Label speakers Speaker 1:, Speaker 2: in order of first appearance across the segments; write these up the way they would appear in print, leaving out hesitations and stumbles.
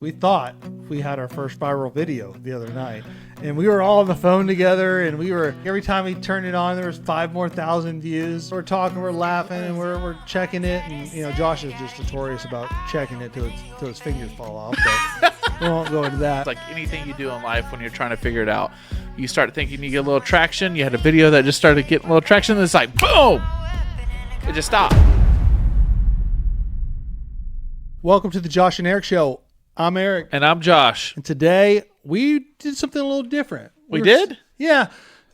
Speaker 1: We thought we had our first viral video the other night, and we were all on the phone together, and every time we turned it on, there was 5,000 more views. We're talking, we're laughing, and we're checking it, and Josh is just notorious about checking it till his fingers fall off, but we won't go into that.
Speaker 2: It's like anything you do in life when you're trying to figure it out. You start thinking you get a little traction. You had a video that just started getting a little traction, and it's like, boom! It just stopped.
Speaker 1: Welcome to the Josh and Eric Show. I'm Eric.
Speaker 2: And I'm Josh.
Speaker 1: And today we did something a little different.
Speaker 2: We did?
Speaker 1: Yeah.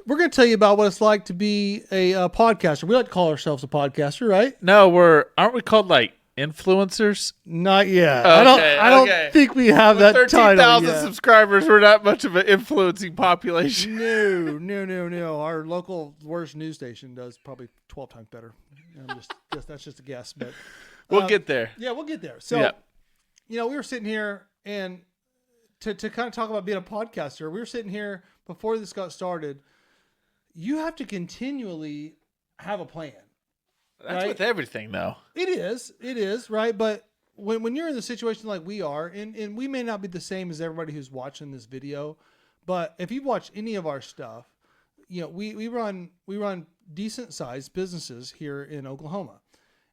Speaker 1: We're going to tell you about what it's like to be a podcaster. We like to call ourselves a podcaster, right?
Speaker 2: No, aren't we called like influencers?
Speaker 1: Not yet.
Speaker 2: Okay,
Speaker 1: I don't think we have
Speaker 2: With
Speaker 1: that title
Speaker 2: 13,000
Speaker 1: yet.
Speaker 2: subscribers, we're not much of an influencing population.
Speaker 1: No. Our local worst news station does probably 12 times better. That's just a guess, but
Speaker 2: We'll get there.
Speaker 1: yeah, we'll get there. So,
Speaker 2: Yeah.
Speaker 1: we were sitting here, and to kind of talk about being a podcaster, we were sitting here before this got started. You have to continually have a plan.
Speaker 2: That's
Speaker 1: right?
Speaker 2: with everything, though.
Speaker 1: It is, right? But when you're in the situation like we are, and we may not be the same as everybody who's watching this video, but if you've watched any of our stuff, we run decent sized businesses here in Oklahoma.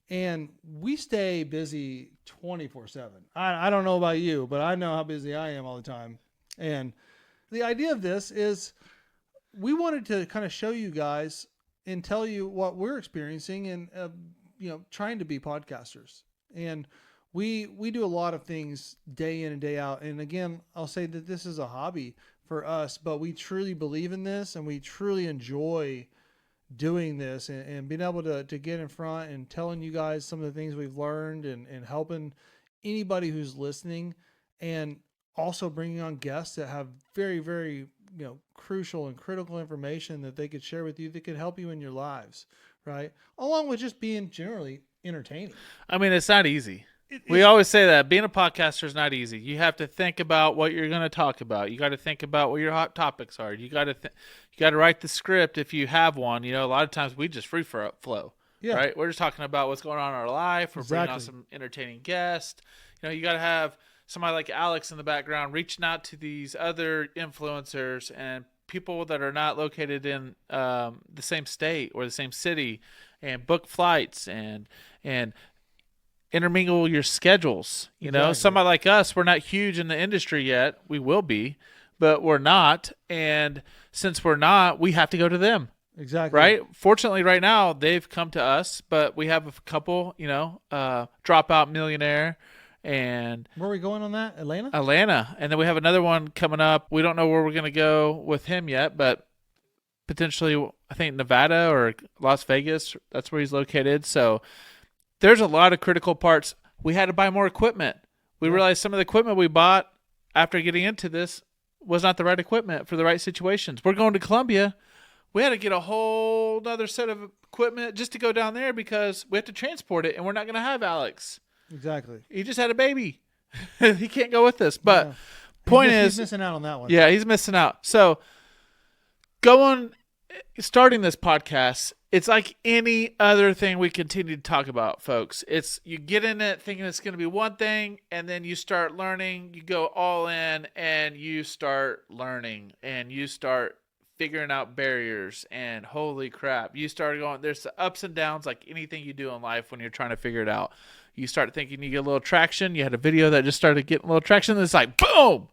Speaker 1: And we stay busy 24/7. I don't know about you, but I know how busy I am all the time. And the idea of this is we wanted to kind of show you guys and tell you what we're experiencing and, trying to be podcasters. And we do a lot of things day in and day out. And again, I'll say that this is a hobby for us, but we truly believe in this and we truly enjoy doing this and being able to get in front and telling you guys some of the things we've learned and helping anybody who's listening, and also bringing on guests that have very, very, crucial and critical information that they could share with you that could help you in your lives, right? Along with just being generally entertaining.
Speaker 2: I mean, it's not easy. We always say that being a podcaster is not easy. You have to think about what you're going to talk about. You got to think about what your hot topics are. You got to write the script if you have one. A lot of times we just free flow.
Speaker 1: Yeah.
Speaker 2: Right. We're just talking about what's going on in our life. We're bringing on
Speaker 1: Exactly.
Speaker 2: some entertaining guests. You got to have somebody like Alex in the background reaching out to these other influencers and people that are not located in the same state or the same city, and book flights and intermingle your schedules.
Speaker 1: Exactly.
Speaker 2: Somebody like us, we're not huge in the industry yet. We will be, but we're not. And since we're not, we have to go to them.
Speaker 1: Exactly.
Speaker 2: Right. Fortunately, right now they've come to us, but we have a couple, Dropout Millionaire and
Speaker 1: Where are we going on that? Atlanta?
Speaker 2: And then we have another one coming up. We don't know where we're going to go with him yet, but potentially, I think Nevada or Las Vegas. That's where he's located. So there's a lot of critical parts. We had to buy more equipment. We realized some of the equipment we bought after getting into this was not the right equipment for the right situations. We're going to Columbia. We had to get a whole other set of equipment just to go down there because we have to transport it, and we're not going to have Alex.
Speaker 1: Exactly.
Speaker 2: He just had a baby. He can't go with us. But
Speaker 1: Yeah.
Speaker 2: point
Speaker 1: He's
Speaker 2: is,
Speaker 1: missing out on that one.
Speaker 2: yeah, he's missing out. So starting this podcast, it's like any other thing we continue to talk about, folks. It's you get in it thinking it's going to be one thing, and then you start learning, you go all in, and you start learning, and you start figuring out barriers, and holy crap, you start going, there's the ups and downs like anything you do in life when you're trying to figure it out. You start thinking you get a little traction. You had a video that just started getting a little traction, and it's like, boom!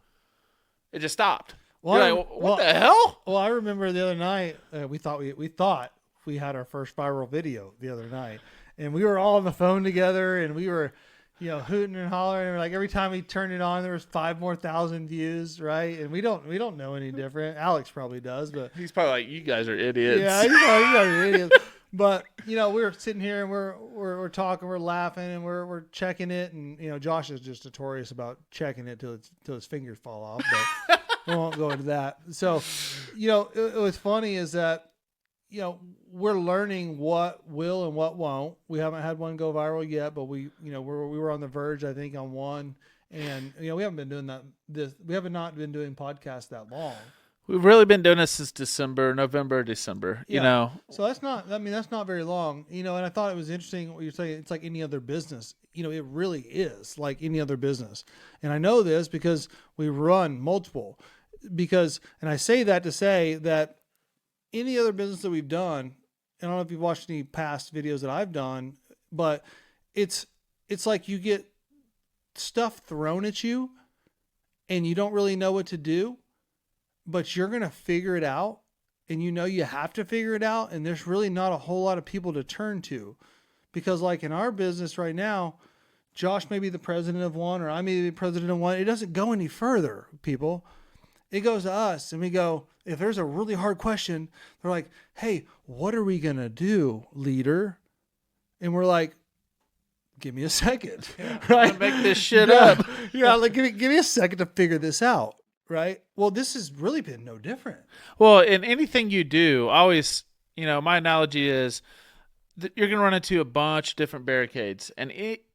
Speaker 2: It just stopped. You're like, what the hell?
Speaker 1: Well, I remember the other night we thought we had our first viral video the other night, and we were all on the phone together, and we were, hooting and hollering. And like every time we turned it on, there was 5,000 more views, right? And we don't know any different. Alex probably does, but
Speaker 2: He's probably like, you guys are idiots.
Speaker 1: yeah, you guys are idiots. But we were sitting here and we're talking, we're laughing, and we're checking it, and Josh is just notorious about checking it till his fingers fall off. But we won't go into that. So, it was funny is that we're learning what will and what won't. We haven't had one go viral yet, but we were on the verge, I think, on one, and we haven't been doing that. We have not been doing podcasts that long.
Speaker 2: We've really been doing this since November, December, you know.
Speaker 1: So that's not very long, and I thought it was interesting what you're saying. It's like any other business. It really is like any other business. And I know this because we run multiple, and I say that to say that any other business that we've done, I don't know if you've watched any past videos that I've done, but it's like you get stuff thrown at you and you don't really know what to do, but you're going to figure it out, and you have to figure it out. And there's really not a whole lot of people to turn to, because like in our business right now, Josh may be the president of one, or I may be the president of one. It doesn't go any further, people. It goes to us, and we go, if there's a really hard question, they're like, hey, what are we going to do, leader? And we're like, give me a second, right?
Speaker 2: Make this shit up.
Speaker 1: Yeah, like give me a second to figure this out, right? Well, this has really been no different.
Speaker 2: Well, in anything you do, always, my analogy is that you're going to run into a bunch of different barricades, and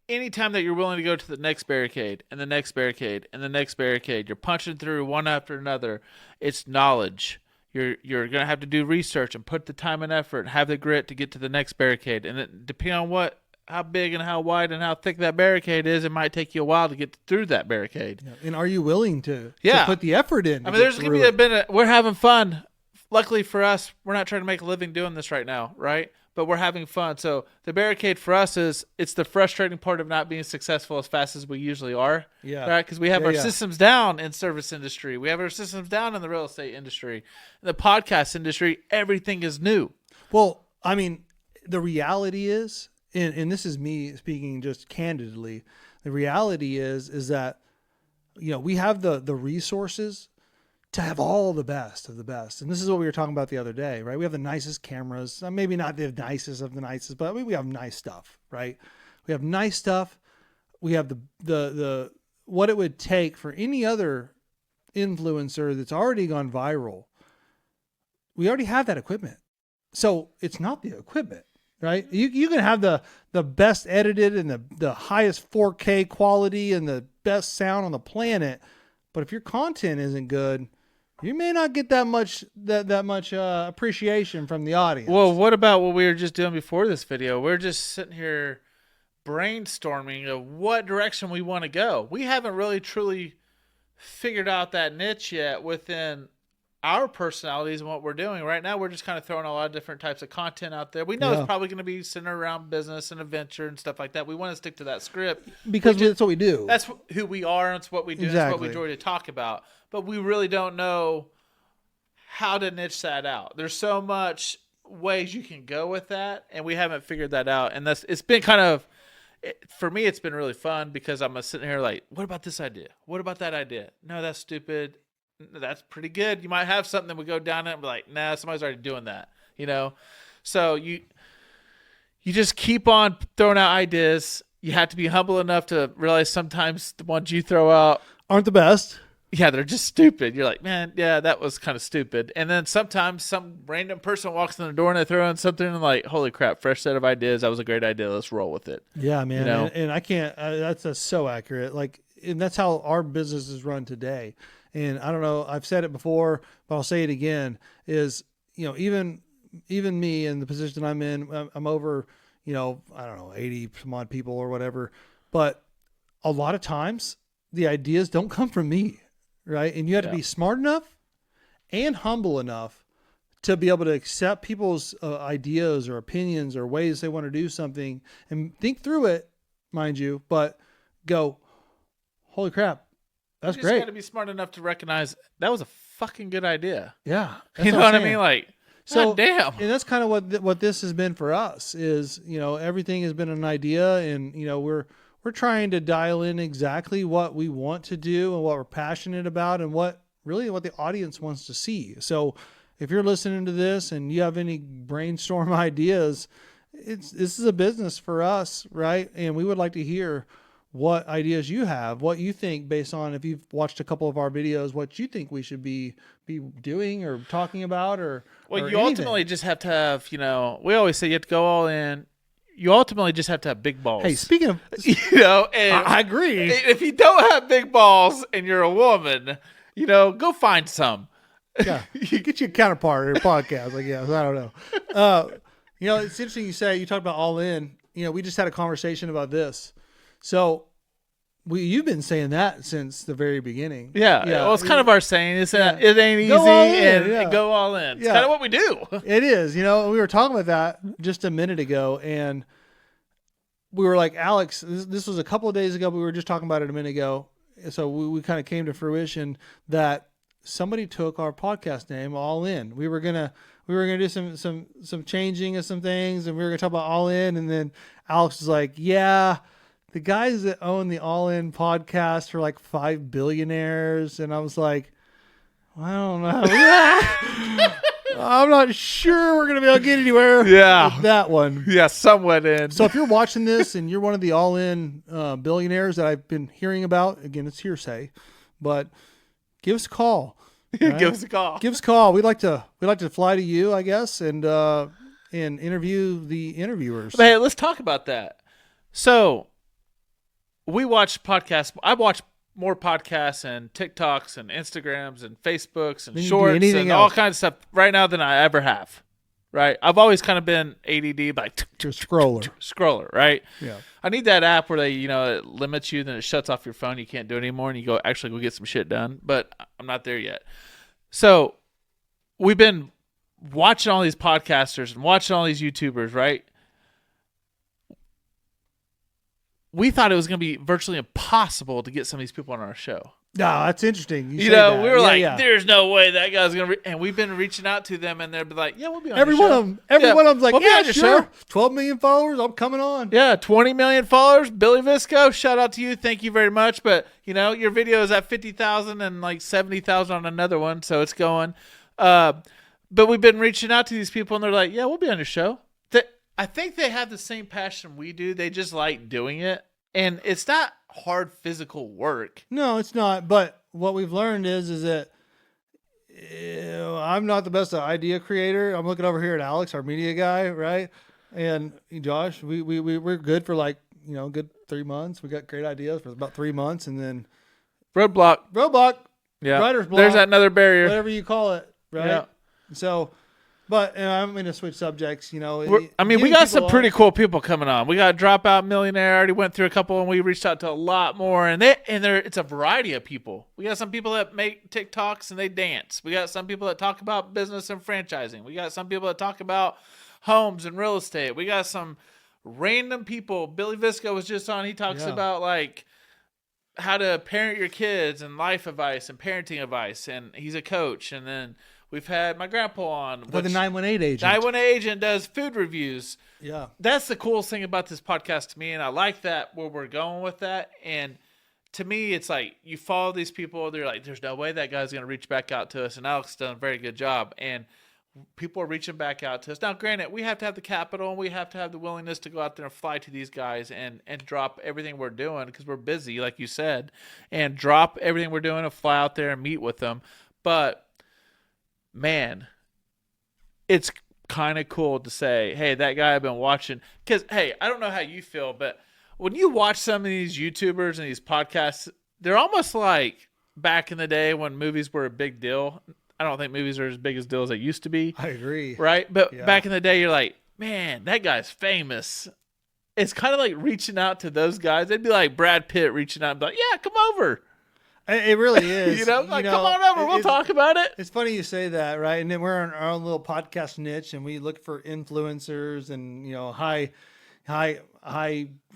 Speaker 2: anytime that you're willing to go to the next barricade and the next barricade and the next barricade, you're punching through one after another. It's knowledge. You're going to have to do research and put the time and effort, have the grit to get to the next barricade. And it, depending on how big and how wide and how thick that barricade is, it might take you a while to get through that barricade.
Speaker 1: Yeah. And are you willing to put the effort in?
Speaker 2: There's going to be we're having fun. Luckily for us, we're not trying to make a living doing this right now, right? But we're having fun. So the barricade for us it's the frustrating part of not being successful as fast as we usually are.
Speaker 1: Yeah.
Speaker 2: Right? Because we have our systems down in service industry. We have our systems down in the real estate industry. In the podcast industry, everything is new.
Speaker 1: Well, the reality is, and this is me speaking just candidly, the reality is that, we have the resources to have all the best of the best. And this is what we were talking about the other day, right? We have the nicest cameras, maybe not the nicest of the nicest, but we have nice stuff, right? We have nice stuff. We have the what it would take for any other influencer that's already gone viral. We already have that equipment. So it's not the equipment, right? You can have the best edited and the highest 4K quality and the best sound on the planet, but if your content isn't good, you may not get that much appreciation from the audience.
Speaker 2: Well, what about what we were just doing before this video? We're just sitting here brainstorming of what direction we want to go. We haven't really truly figured out that niche yet within our personalities and what we're doing. Right now, we're just kind of throwing a lot of different types of content out there. We know it's probably going to be centered around business and adventure and stuff like that. We want to stick to that script.
Speaker 1: Because that's what we do.
Speaker 2: That's who we are, and it's what we do. Exactly. It's what we enjoy to talk about. But we really don't know how to niche that out. There's so much ways you can go with that, and we haven't figured that out. And it's been kind of, for me, it's been really fun because I'm sitting here like, what about this idea? What about that idea? No, that's stupid. That's pretty good. You might have something that would go down it and be like, nah, somebody's already doing that, So you just keep on throwing out ideas. You have to be humble enough to realize sometimes the ones you throw out
Speaker 1: aren't the best.
Speaker 2: Yeah, they're just stupid. You're like, man, yeah, that was kind of stupid. And then sometimes some random person walks in the door and they throw in something and like, holy crap, fresh set of ideas. That was a great idea. Let's roll with it.
Speaker 1: Yeah, man. And I can't, that's so accurate. Like, and that's how our business is run today. And I don't know, I've said it before, but I'll say it again, is, even me in the position I'm in, I'm over, I don't know, 80 some odd people or whatever. But a lot of times the ideas don't come from me, right? And you have to be smart enough and humble enough to be able to accept people's ideas or opinions or ways they want to do something and think through it, mind you, but go, holy crap. That's great. You
Speaker 2: just got to be smart enough to recognize that was a fucking good idea.
Speaker 1: Yeah.
Speaker 2: You know what I mean? Like, so damn.
Speaker 1: And that's kind of what this has been for us is, everything has been an idea, and, we're trying to dial in exactly what we want to do and what we're passionate about and what the audience wants to see. So if you're listening to this and you have any brainstorm ideas, this is a business for us, right? And we would like to hear what ideas you have, what you think based on, if you've watched a couple of our videos, what you think we should be doing or talking about or
Speaker 2: you ultimately just have to have, we always say you have to go all in. You ultimately just have to have big balls.
Speaker 1: Hey, speaking of,
Speaker 2: and
Speaker 1: I agree.
Speaker 2: If you don't have big balls and you're a woman, go find some.
Speaker 1: Yeah, you get your counterpart or your podcast, I guess. I don't know. It's interesting you talked about all in. We just had a conversation about this. So you've been saying that since the very beginning.
Speaker 2: Yeah. Well, it's kind of our saying. It's that it ain't easy
Speaker 1: and
Speaker 2: go all in. It's
Speaker 1: Yeah.
Speaker 2: kind of what we do.
Speaker 1: It is. We were talking about that just a minute ago, and we were like, Alex, this was a couple of days ago, but we were just talking about it a minute ago. So we kind of came to fruition that somebody took our podcast name, All In. We were gonna do some changing of some things, and we were gonna talk about All In, and then Alex was like, "Yeah, the guys that own the All In podcast are like 5 billionaires," and I was like, "I don't know." I'm not sure we're gonna be able to get anywhere. With that one.
Speaker 2: Yeah, somewhat in.
Speaker 1: So if you're watching this and you're one of the All In billionaires that I've been hearing about, again, it's hearsay, but give us a call. Right?
Speaker 2: Give us a call.
Speaker 1: Give us a call. We'd like to fly to you, I guess, and interview the interviewers.
Speaker 2: But hey, let's talk about that. So we watch podcasts. I watch more podcasts and TikToks and Instagrams and Facebooks and shorts and all kinds of stuff right now than I ever have. Right? I've always kind of been ADD, like scroller, right?
Speaker 1: Yeah.
Speaker 2: I need that app where they, it limits you, then it shuts off your phone. You can't do it anymore, and you go get some shit done. But I'm not there yet. So we've been watching all these podcasters and watching all these YouTubers, right? We thought it was going to be virtually impossible to get some of these people on our show.
Speaker 1: No, that's interesting.
Speaker 2: We were there's no way that guy's going to and we've been reaching out to them, and they'll be like, yeah, we'll be on
Speaker 1: every
Speaker 2: your
Speaker 1: one
Speaker 2: show.
Speaker 1: of them. Every one of them's like,
Speaker 2: we'll
Speaker 1: yeah,
Speaker 2: sure.
Speaker 1: Show. 12 million followers, I'm coming on.
Speaker 2: Yeah, 20 million followers. Billy Visco, shout out to you. Thank you very much. But, your video is at 50,000 and like 70,000 on another one, so it's going. But we've been reaching out to these people, and they're like, yeah, we'll be on your show. I think they have the same passion we do. They just like doing it. And it's not hard physical work.
Speaker 1: No, it's not. But what we've learned is that I'm not the best idea creator. I'm looking over here at Alex, our media guy, right? And Josh, we're good for good 3 months. We got great ideas for about 3 months, and then
Speaker 2: roadblock. Yeah,
Speaker 1: writer's block.
Speaker 2: There's another barrier,
Speaker 1: whatever you call it, right? Yeah. So. But I'm going to switch subjects, we
Speaker 2: got some pretty cool people coming on. We got Dropout Millionaire. I already went through a couple, and we reached out to a lot more. And it's a variety of people. We got some people that make TikToks and they dance. We got some people that talk about business and franchising. We got some people that talk about homes and real estate. We got some random people. Billy Visco was just on. He talks about how to parent your kids and life advice and parenting advice. And he's a coach. And then we've had my grandpa on.
Speaker 1: The 918 agent.
Speaker 2: 918 agent does food reviews.
Speaker 1: Yeah.
Speaker 2: That's the coolest thing about this podcast to me, and I like that where we're going with that. And to me, it's like you follow these people, they're like, there's no way that guy's going to reach back out to us. And Alex has done a very good job. And people are reaching back out to us. Now, granted, we have to have the capital, and we have to have the willingness to go out there and fly to these guys and drop everything we're doing because we're busy, like you said, and drop everything we're doing and fly out there and meet with them. But man, it's kind of cool to say, hey, that guy I've been watching. Because, hey, I don't know how you feel, but when you watch some of these YouTubers and these podcasts, they're almost like back in the day when movies were a big deal. I don't think movies are as big a deal as they used to be.
Speaker 1: I agree.
Speaker 2: Right? But back in the day, you're like, man, that guy's famous. It's kind of like reaching out to those guys. They'd be like Brad Pitt reaching out and be like, yeah, come over.
Speaker 1: It really is.
Speaker 2: Come on over. We'll talk about it.
Speaker 1: It's funny you say that, right? And then we're in our own little podcast niche, and we look for influencers and high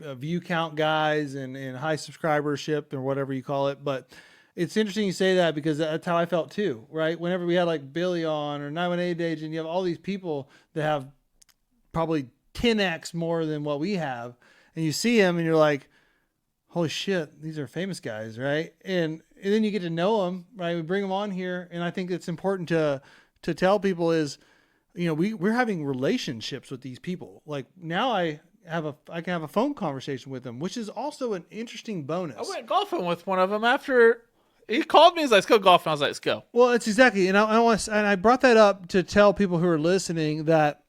Speaker 1: view count guys and high subscribership or whatever you call it. But it's interesting you say that because that's how I felt too, right? Whenever we had like Billy on or 918 agent, you have all these people that have probably 10x more than what we have, and you see them and you're like, holy shit, these are famous guys, right? And then you get to know them, right? We bring them on here, and I think it's important to tell people is, we're having relationships with these people. Like now I can have a phone conversation with them, which is also an interesting bonus.
Speaker 2: I went golfing with one of them after he called me. He's like, let's go golfing. I was like, let's go.
Speaker 1: Well, it's exactly, and I brought that up to tell people who are listening that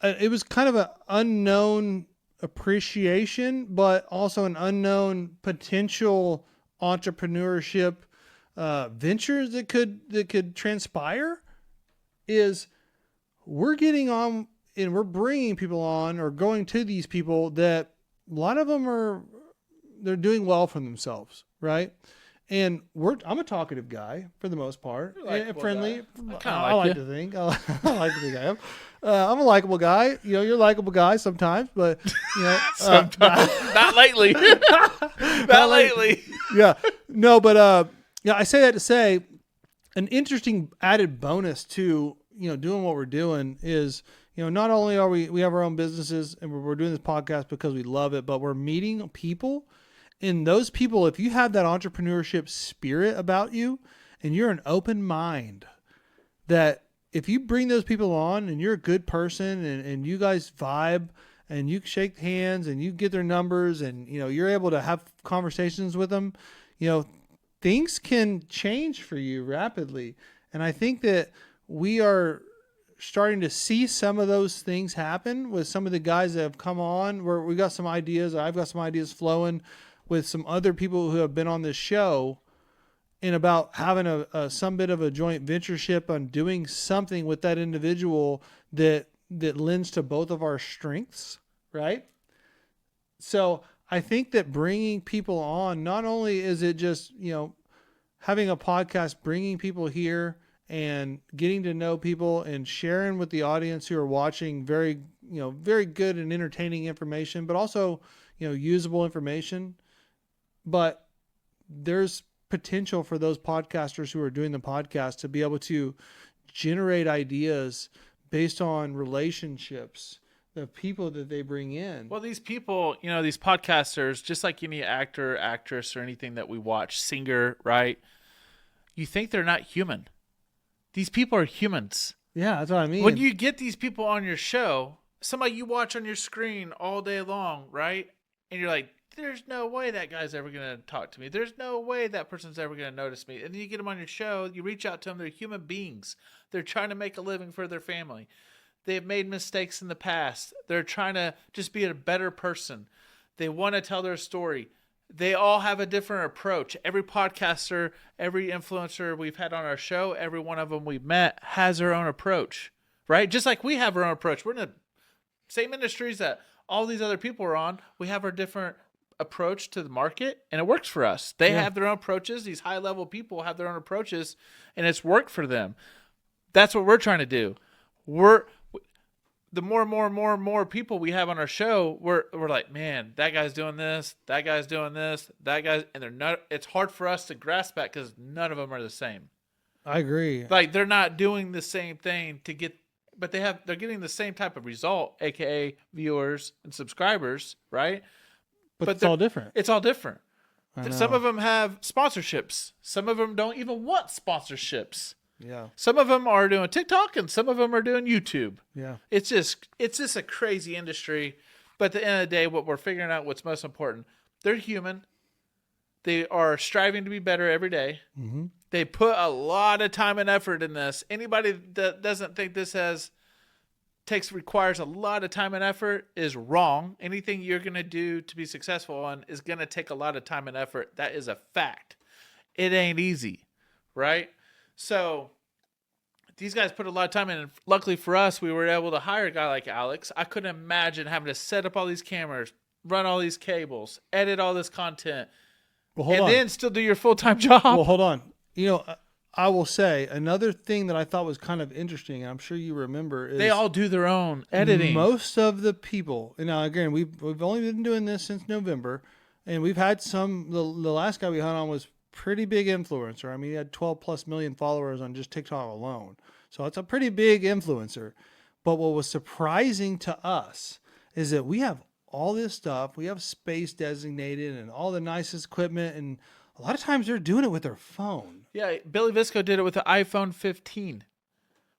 Speaker 1: it was kind of an unknown appreciation, but also an unknown potential entrepreneurship ventures that could transpire is we're getting on and we're bringing people on or going to these people that a lot of them they're doing well for themselves, right? And I'm a talkative guy for the most part, and friendly. I like to think I like to think I am. I'm a likable guy. You're a likable guy sometimes, but
Speaker 2: sometimes not lately. Not lately.
Speaker 1: Yeah, no, but I say that to say an interesting added bonus to doing what we're doing is not only are we have our own businesses and we're doing this podcast because we love it, but we're meeting people. And those people, if you have that entrepreneurship spirit about you and you're an open mind, that if you bring those people on and you're a good person and you guys vibe and you shake hands and you get their numbers and, you're able to have conversations with them, things can change for you rapidly. And I think that we are starting to see some of those things happen with some of the guys that have come on where we got some ideas. I've got some ideas flowing with some other people who have been on this show and about having some bit of a joint ventureship on doing something with that individual that lends to both of our strengths, right? So I think that bringing people on, not only is it just, having a podcast, bringing people here and getting to know people and sharing with the audience who are watching very good and entertaining information, but also, usable information. But there's potential for those podcasters who are doing the podcast to be able to generate ideas based on relationships, the people that they bring in.
Speaker 2: Well, these people, these podcasters, just like any actor, actress, or anything that we watch, singer, right? You think they're not human. These people are humans.
Speaker 1: Yeah, that's what I mean.
Speaker 2: When you get these people on your show, somebody you watch on your screen all day long, right? And you're like, there's no way that guy's ever going to talk to me. There's no way that person's ever going to notice me. And then you get them on your show, you reach out to them. They're human beings. They're trying to make a living for their family. They've made mistakes in the past. They're trying to just be a better person. They want to tell their story. They all have a different approach. Every podcaster, every influencer we've had on our show, every one of them we've met has their own approach, right? Just like we have our own approach. We're in the same industries that all these other people are on. We have our different approach to the market, and it works for us. They have their own approaches. These high-level people have their own approaches, and it's worked for them. That's what we're trying to do. The more and more people we have on our show, we're like, man, that guy's doing this, that guy's doing this, that guy's, and they're not. It's hard for us to grasp that because none of them are the same.
Speaker 1: I agree.
Speaker 2: Like they're not doing the same thing to get, but they're getting the same type of result, aka viewers and subscribers, right?
Speaker 1: But it's all different.
Speaker 2: It's all different. Some of them have sponsorships. Some of them don't even want sponsorships.
Speaker 1: Yeah.
Speaker 2: Some of them are doing TikTok and some of them are doing YouTube.
Speaker 1: Yeah.
Speaker 2: It's just a crazy industry. But at the end of the day, what we're figuring out what's most important, they're human. They are striving to be better every day.
Speaker 1: Mm-hmm.
Speaker 2: They put a lot of time and effort in this. Anybody that doesn't think this requires a lot of time and effort is wrong. Anything you're going to do to be successful on is going to take a lot of time and effort. That is a fact. It ain't easy, right? So these guys put a lot of time in. And luckily for us, we were able to hire a guy like Alex. I couldn't imagine having to set up all these cameras, run all these cables, edit all this content, then still do your full-time job.
Speaker 1: Well, hold on. I will say another thing that I thought was kind of interesting, and I'm sure you remember, is
Speaker 2: they all do their own editing.
Speaker 1: Most of the people, and now again, we've only been doing this since November, and we've had some. The last guy we had on was pretty big influencer. I mean, he had 12 plus million followers on just TikTok alone, so it's a pretty big influencer. But what was surprising to us is that we have all this stuff. We have space designated and all the nicest equipment, and a lot of times they're doing it with their phone.
Speaker 2: Yeah, Billy Visco did it with the iPhone 15,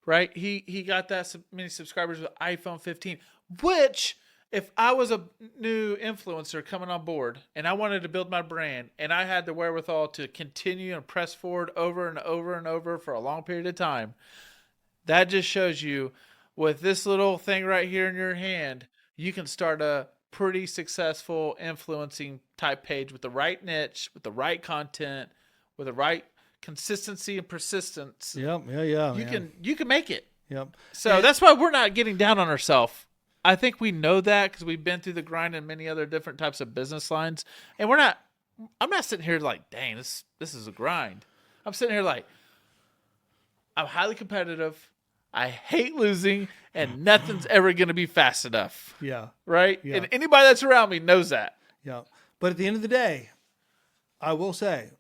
Speaker 2: right? He got that many subscribers with iPhone 15, which if I was a new influencer coming on board and I wanted to build my brand and I had the wherewithal to continue and press forward over and over and over for a long period of time, that just shows you with this little thing right here in your hand, you can start a pretty successful influencing type page with the right niche, with the right content, with the right consistency and persistence,
Speaker 1: Yep. Yeah.
Speaker 2: you can make it.
Speaker 1: Yep.
Speaker 2: So that's why we're not getting down on ourselves. I think we know that because we've been through the grind in many other different types of business lines, and I'm not sitting here like, dang, this is a grind. I'm sitting here like, I'm highly competitive. I hate losing, and nothing's ever going to be fast enough.
Speaker 1: Yeah.
Speaker 2: Right?
Speaker 1: Yeah.
Speaker 2: And anybody that's around me knows that.
Speaker 1: Yeah. But at the end of the day, I will say,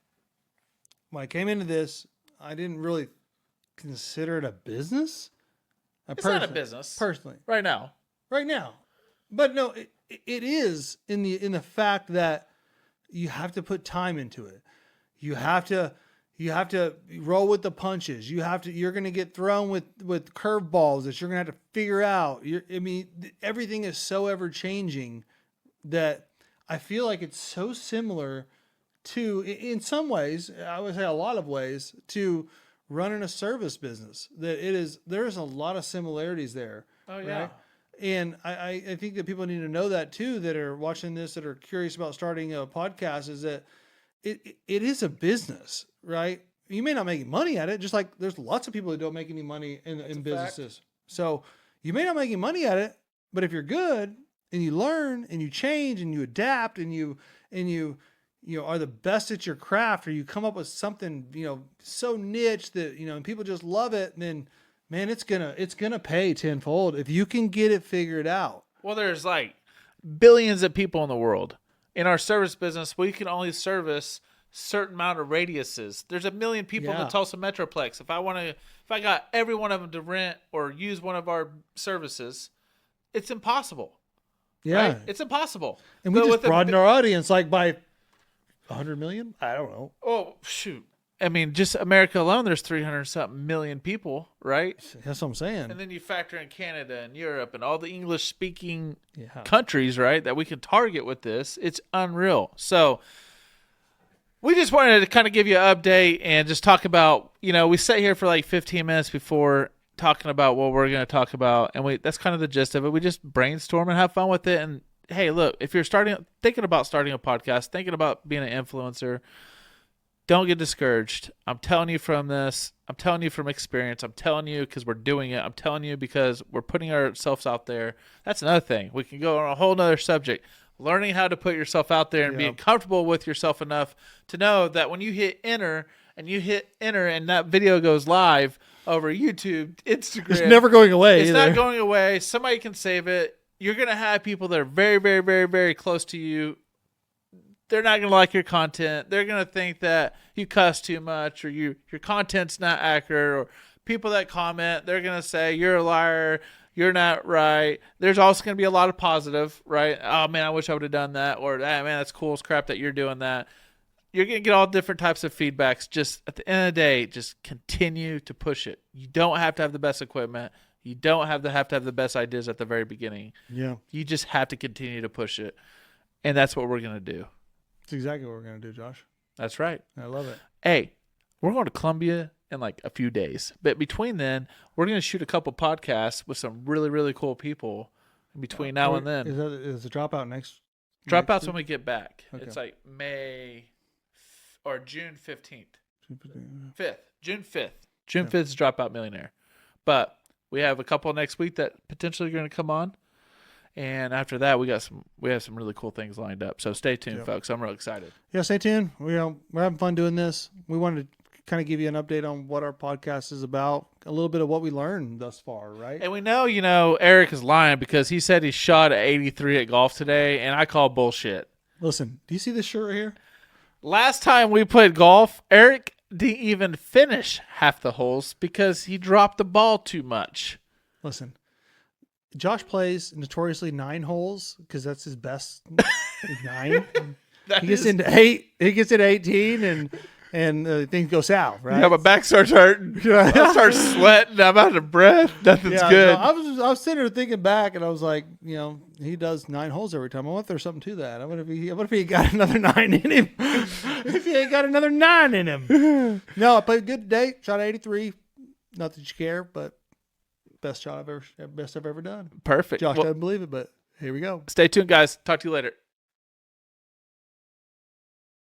Speaker 1: when I came into this, I didn't really consider it a business.
Speaker 2: It's not a business.
Speaker 1: Personally.
Speaker 2: Right now.
Speaker 1: But no, it is in the fact that you have to put time into it. You have to roll with the punches. You're going to get thrown with curveballs that you're going to have to figure out. Everything is so ever changing that I feel like it's so similar to, in some ways, I would say a lot of ways, to running a service business. There's a lot of similarities there.
Speaker 2: Oh yeah.
Speaker 1: Right? And I think that people need to know that too, that are watching this, that are curious about starting a podcast, is that it is a business, right? You may not make money at it, just like there's lots of people that don't make any money in businesses. Fact. So you may not make any money at it, but if you're good and you learn and you change and you adapt and you are the best at your craft, or you come up with something, so niche that, and people just love it, then man, it's gonna pay tenfold if you can get it figured out.
Speaker 2: Well, there's like billions of people in the world. In our service business, we can only service certain amount of radiuses. There's 1 million people in the Tulsa Metroplex. If I got every one of them to rent or use one of our services, it's impossible.
Speaker 1: Yeah,
Speaker 2: right? It's impossible.
Speaker 1: And we just broadened our audience like by 100 million. I don't know.
Speaker 2: Oh shoot. I mean, just America alone, there's 300-something million people, right?
Speaker 1: That's what I'm saying.
Speaker 2: And then you factor in Canada and Europe and all the English-speaking countries, right, that we can target with this. It's unreal. So we just wanted to kind of give you an update and just talk about, we sat here for like 15 minutes before talking about what we're going to talk about, and that's kind of the gist of it. We just brainstorm and have fun with it. And, hey, look, if you're thinking about starting a podcast, thinking about being an influencer, don't get discouraged. I'm telling you from this. I'm telling you from experience. I'm telling you because we're doing it. I'm telling you because we're putting ourselves out there. That's another thing. We can go on a whole nother subject. Learning how to put yourself out there and being comfortable with yourself enough to know that when you hit enter and that video goes live over YouTube, Instagram.
Speaker 1: It's never going away.
Speaker 2: It's not going away. Somebody can save it. You're going to have people that are very, very, very, very close to you. They're not going to like your content. They're going to think that you cuss too much or your content's not accurate, or people that comment, they're going to say you're a liar, you're not right. There's also going to be a lot of positive, right? Oh, man, I wish I would have done that. Or, man, that's cool as crap that you're doing that. You're going to get all different types of feedbacks. Just at the end of the day, just continue to push it. You don't have to have the best equipment. You don't have to have the best ideas at the very beginning.
Speaker 1: Yeah.
Speaker 2: You just have to continue to push it. And that's what we're going to do.
Speaker 1: That's exactly what we're going to do, Josh.
Speaker 2: That's right.
Speaker 1: I love it.
Speaker 2: Hey, we're going to Columbia in like a few days. But between then, we're going to shoot a couple podcasts with some really, really cool people in between now and then.
Speaker 1: Is the dropout next?
Speaker 2: Dropout's when we get back.
Speaker 1: Okay.
Speaker 2: It's like June 15th. 5th. June 5th. June 5th is Dropout Millionaire. But we have a couple next week that potentially are going to come on. And after that, we have some really cool things lined up. So stay tuned, folks. I'm real excited.
Speaker 1: Yeah, stay tuned. We're having fun doing this. We wanted to kind of give you an update on what our podcast is about, a little bit of what we learned thus far, right?
Speaker 2: And we know, Eric is lying because he said he shot at 83 at golf today, and I call bullshit.
Speaker 1: Listen, do you see this shirt right here?
Speaker 2: Last time we played golf, Eric didn't even finish half the holes because he dropped the ball too much.
Speaker 1: Listen. Josh plays notoriously 9 holes because that's his best. 9. He gets into 8. He gets into 18, and things go south. Right?
Speaker 2: Yeah, my back starts hurting. I start sweating. I'm out of breath. Nothing's good.
Speaker 1: No, I was sitting there thinking back, and I was like, he does 9 holes every time. I wonder if there's something to that. What if he got another 9 in him? If he ain't got another 9 in him. No, I played good today. Shot 83. Not that you care, but. Best I've ever done.
Speaker 2: Perfect.
Speaker 1: Josh doesn't believe it, but here we go.
Speaker 2: Stay tuned, guys. Talk to you later.